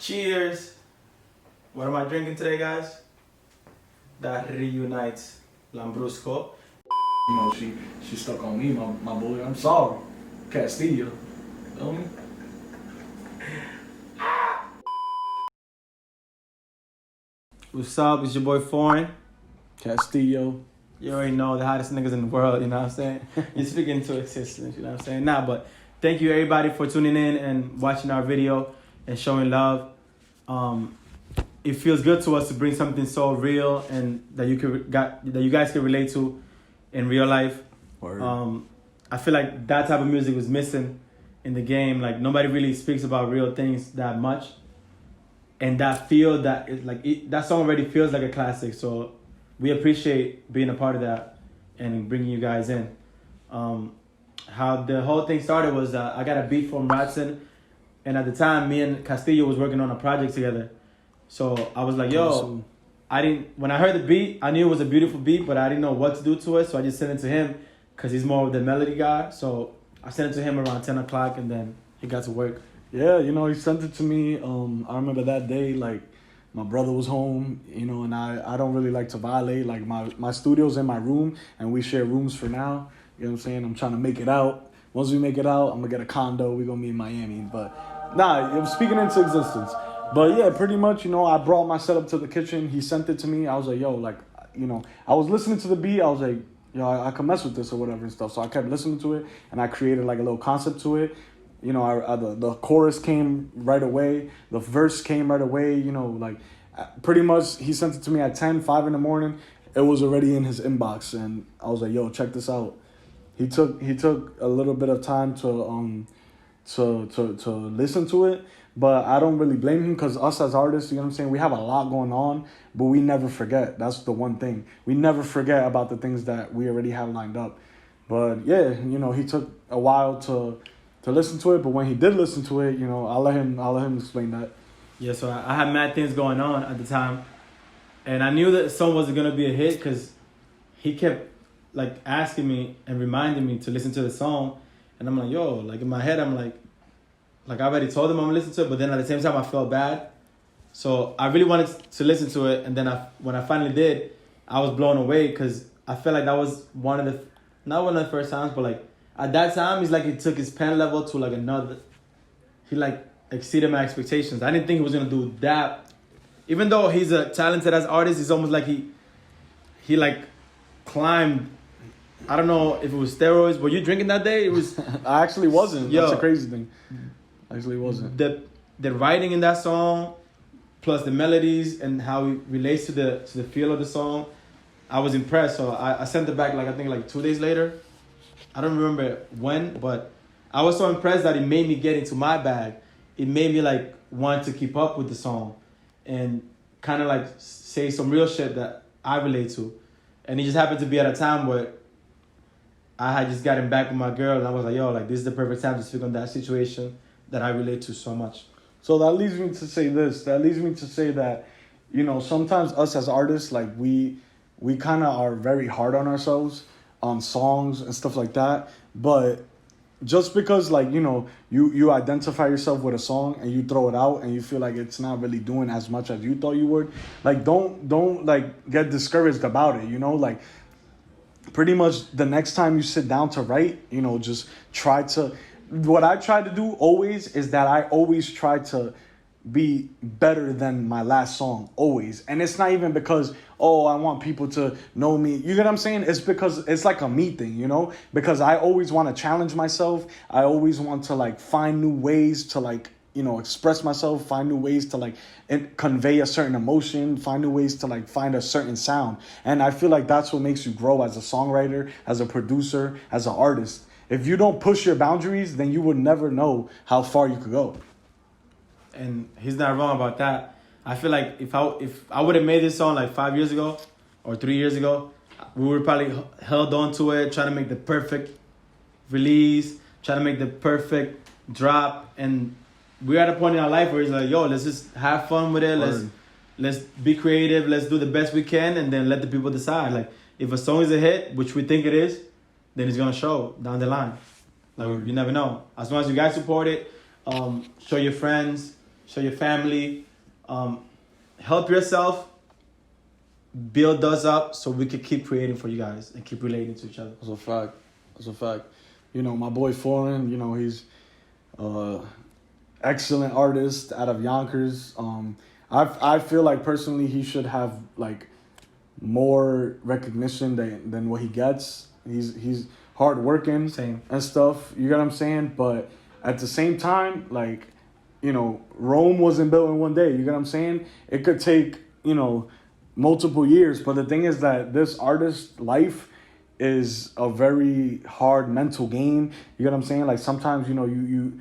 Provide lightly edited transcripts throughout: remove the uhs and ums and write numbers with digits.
Cheers. What am I drinking today, guys? That reunites Lambrusco. You know, she stuck on me, my boy. I'm sorry. Castiyo. Feel me? What's up? It's your boy Phoreign Castiyo. You already know the hottest niggas in the world, you know what I'm saying? You're speaking into existence, you know what I'm saying? Nah, but thank you everybody for tuning in and watching our video and showing love. It feels good to us to bring something so real and that you guys can relate to in real life. Word. I feel like that type of music was missing in the game. Like nobody really speaks about real things that much, and that that song already feels like a classic. So we appreciate being a part of that and bringing you guys in. How the whole thing started was I got a beat from Ratson, and at the time me and Castiyo was working on a project together. So I was like, yo, when I heard the beat, I knew it was a beautiful beat, but I didn't know what to do to it. So I just sent it to him because he's more of the melody guy. So I sent it to him around 10 o'clock and then he got to work. Yeah, you know, he sent it to me. I remember that day, like, my brother was home, you know, and I don't really like to violate. Like, my studio's in my room, and we share rooms for now. You know what I'm saying? I'm trying to make it out. Once we make it out, I'm going to get a condo. We're going to be in Miami. But, nah, I'm speaking into existence. But, yeah, pretty much, you know, I brought my setup to the kitchen. He sent it to me. I was like, yo, like, you know, I was listening to the beat. I was like, yo, I can mess with this or whatever and stuff. So I kept listening to it, and I created, like, a little concept to it. You know, the chorus came right away. The verse came right away. You know, like, pretty much he sent it to me at 5 in the morning. It was already in his inbox, and I was like, yo, check this out. He took a little bit of time to listen to it, but I don't really blame him because us as artists, you know what I'm saying, we have a lot going on, but we never forget. That's the one thing. We never forget about the things that we already have lined up. But yeah, you know, he took a while to listen to it, but when he did listen to it, you know, I'll let him explain that. Yeah, so I had mad things going on at the time, and I knew that the song wasn't gonna be a hit because he kept like asking me and reminding me to listen to the song, and I'm like, yo, like in my head, I'm like I already told him I'm gonna listen to it, but then at the same time I felt bad, so I really wanted to listen to it, and then when I finally did, I was blown away because I felt like that was not one of the first times, but like at that time, he's like he took his pen level to like another. He like exceeded my expectations. I didn't think he was gonna do that. Even though he's a talented as artist, it's almost like he like climbed. I don't know if it was steroids. Were you drinking that day? It was. I actually wasn't. Yo, that's a crazy thing. I actually wasn't. The writing in that song, plus the melodies and how it relates to the feel of the song, I was impressed. So I sent it back I think 2 days later. I don't remember when, but I was so impressed that it made me get into my bag. It made me like want to keep up with the song and kind of like say some real shit that I relate to. And it just happened to be at a time where I had just gotten back with my girl, and I was like, yo, like this is the perfect time to speak on that situation that I relate to so much. So that leads me to say this. That leads me to say that, you know, sometimes us as artists, like we kind of are very hard on ourselves on songs and stuff like that, but just because like, you know, you identify yourself with a song and you throw it out and you feel like it's not really doing as much as you thought you would, like don't like get discouraged about it, you know, like pretty much the next time you sit down to write, you know, just what I try to do always is that I always try to be better than my last song, always. And it's not even because, oh, I want people to know me. You get what I'm saying? It's because it's like a me thing, you know? Because I always want to challenge myself. I always want to like find new ways to like, you know, express myself, find new ways to like convey a certain emotion, find new ways to like find a certain sound. And I feel like that's what makes you grow as a songwriter, as a producer, as an artist. If you don't push your boundaries, then you would never know how far you could go. And he's not wrong about that. I feel like if I would have made this song like 5 years ago or 3 years ago, we would probably held on to it, trying to make the perfect release, trying to make the perfect drop. And we're at a point in our life where it's like, yo, let's just have fun with it. Let's be creative. Let's do the best we can, and then let the people decide. Like if a song is a hit, which we think it is, then it's gonna show down the line. Like you never know. As long as you guys support it, show your friends. show your family, help yourself, build us up so we can keep creating for you guys and keep relating to each other. That's a fact. That's a fact. You know, my boy Phoreign, you know, he's excellent artist out of Yonkers. I feel like personally he should have like more recognition than what he gets. He's hard working Same. and stuff. You get what I'm saying? But at the same time, like, you know, Rome wasn't built in one day. You get what I'm saying? It could take, you know, multiple years. But the thing is that this artist life is a very hard mental game. You get what I'm saying? Like sometimes, you know, you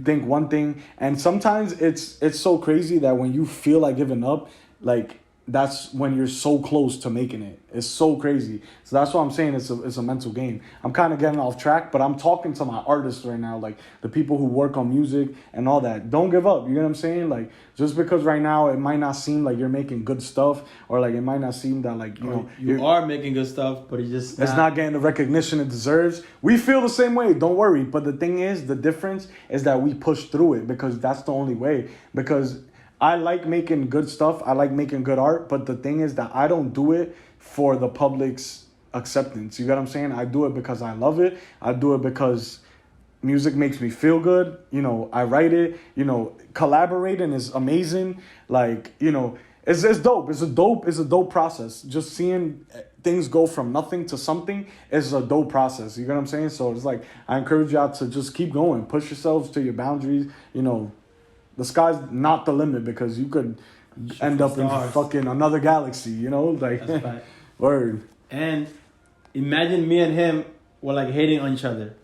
think one thing, and sometimes it's so crazy that when you feel like giving up, like that's when you're so close to making it. It's so crazy. So that's why I'm saying it's a mental game. I'm kind of getting off track, but I'm talking to my artists right now, like the people who work on music and all that. Don't give up. You know what I'm saying? Like just because right now it might not seem like you're making good stuff, or like it might not seem that like you are making good stuff, but it's not getting the recognition it deserves. We feel the same way. Don't worry. But the thing is, the difference is that we push through it because that's the only way. Because I like making good stuff. I like making good art. But the thing is that I don't do it for the public's acceptance. You get what I'm saying? I do it because I love it. I do it because music makes me feel good. You know, I write it. You know, collaborating is amazing. Like, you know, it's dope. It's a dope process. Just seeing things go from nothing to something is a dope process. You get what I'm saying? So it's like, I encourage y'all to just keep going. Push yourselves to your boundaries. You know, the sky's not the limit because you could end up in fucking another galaxy, you know? Like, that's right. Word. And imagine me and him were like hating on each other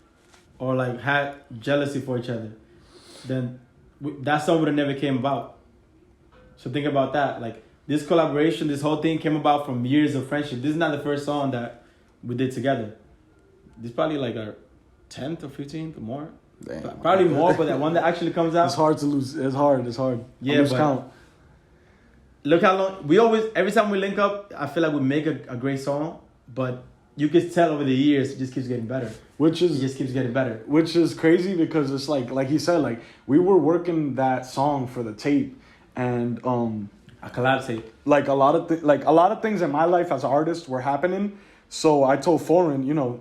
or like had jealousy for each other. Then that song would have never came about. So think about that. Like this collaboration, this whole thing came about from years of friendship. This is not the first song that we did together. This is probably like our 10th or 15th or more. Damn. Probably more, but that one that actually comes out. It's hard to lose. It's hard. Yeah, but count. Look how long we always. Every time we link up, I feel like we make a great song, but you can tell over the years it just keeps getting better. It just keeps getting better. Which is crazy because it's like he said, like we were working that song for the tape, and a collab tape. Like a lot of things in my life as an artist were happening. So I told Phoreign, you know,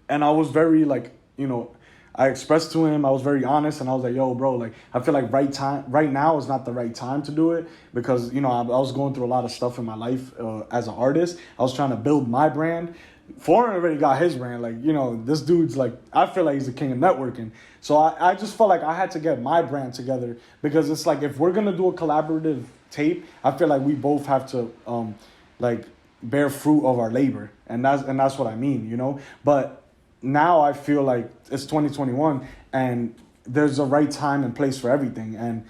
and I was very like, you know, I expressed to him, I was very honest, and I was like, yo, bro, like, I feel like right now is not the right time to do it because, you know, I was going through a lot of stuff in my life as an artist. I was trying to build my brand. Phoreign already got his brand. Like, you know, this dude's like, I feel like he's the king of networking. So I just felt like I had to get my brand together because it's like, if we're going to do a collaborative tape, I feel like we both have to, like, bear fruit of our labor. And that's what I mean, you know? But now I feel like it's 2021 and there's a right time and place for everything. And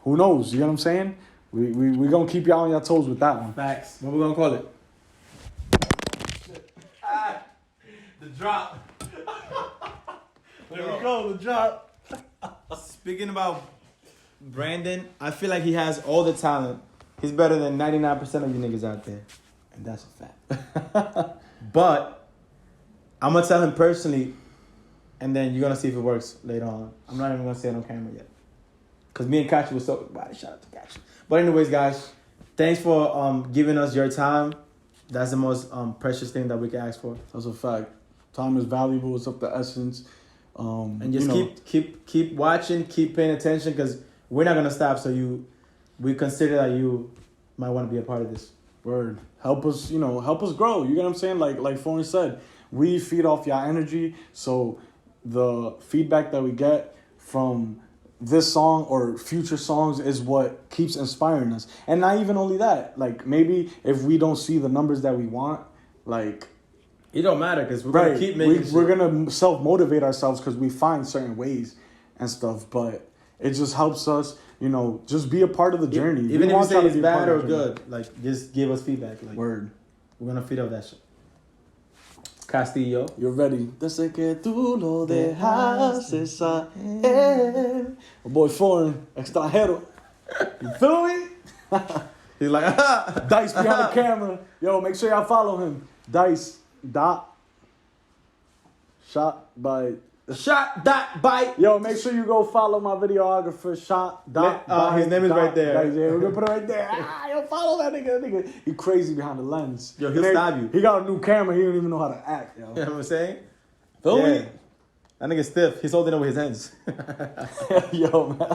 who knows? You know what I'm saying? We gonna keep y'all on your toes with that one. Facts. What we gonna call it? The drop. There we go, the drop. Speaking about Brandon, I feel like he has all the talent. He's better than 99% of you niggas out there. And that's a fact. But I'm going to tell him personally, and then you're going to see if it works later on. I'm not even going to say it on camera yet. Because me and Kachi was so... Wow, shout out to Kachi. But anyways, guys, thanks for giving us your time. That's the most precious thing that we can ask for. That's a fact. Time is valuable. It's of the essence. And just keep watching, keep paying attention, because we're not going to stop. So we consider that you might want to be a part of this. Word. Help us grow. You get what I'm saying? Like Phoreign said, we feed off your energy. So the feedback that we get from this song or future songs is what keeps inspiring us. And not even only that, like maybe if we don't see the numbers that we want, like it don't matter because we're gonna keep making. We're gonna self-motivate ourselves because we find certain ways and stuff. But it just helps us, you know, just be a part of the journey. Even if you say it's bad or good, like just give us feedback. Like, word. We're gonna feed off that shit. Castillo. You're ready. Desde que tú lo dejastes a él. Oh boy, Phoreign, extranjero. You feel me? He's like, Dice behind the camera. Yo, make sure y'all follow him. Dice. Shot by Shot dot bite. Yo, make sure you go follow my videographer, Shot dot bite. His name is right there. Yeah, we're gonna put it right there. Yo, follow that nigga. That nigga, he crazy behind the lens. Yo, he'll stab you. He got a new camera. He don't even know how to act. Yo. You know what I'm saying? Feel Yeah. me? That nigga's stiff. He's holding it with his hands. Yo, man.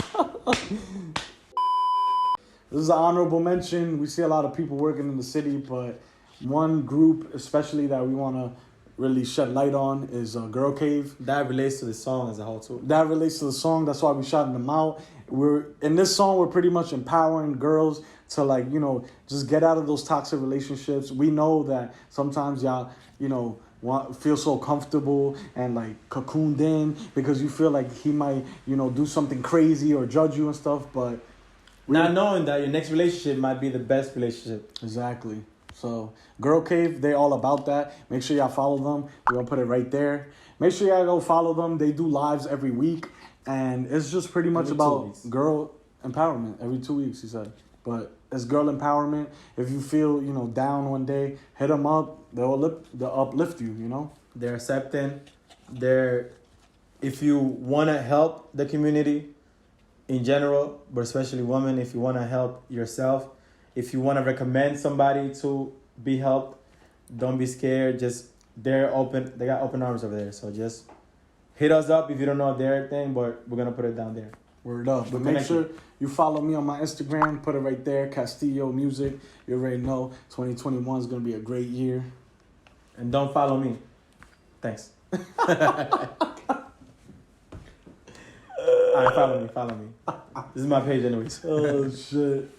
This is an honorable mention. We see a lot of people working in the city, but one group, especially that we want to really shed light on, is Girl Cave. That relates to the song as a whole too. That relates to the song. That's why we shouting them out. We're in this song. We're pretty much empowering girls to, like, you know, just get out of those toxic relationships. We know that sometimes y'all, you know, feel so comfortable and like cocooned in because you feel like he might, you know, do something crazy or judge you and stuff. But not knowing that your next relationship might be the best relationship. Exactly. So Girl Cave, they all about that. Make sure y'all follow them. We're gonna put it right there. Make sure y'all go follow them. They do lives every week, and it's just pretty much Every 2 about weeks. girl empowerment. Every 2 weeks, he said. But it's girl empowerment. If you feel, you know, down one day, hit them up. They'll uplift you. You know. They're accepting. If you want to help the community in general, but especially women, if you want to help yourself, if you want to recommend somebody to be helped, don't be scared. They're open. They got open arms over there. So just hit us up if you don't know their thing, but we're going to put it down there. Word up. But We're make connected. sure you follow me on my Instagram. Put it right there. Castiyo Music. You already know 2021 is going to be a great year. And don't follow me. Thanks. All right, follow me. This is my page anyways. Oh, shit.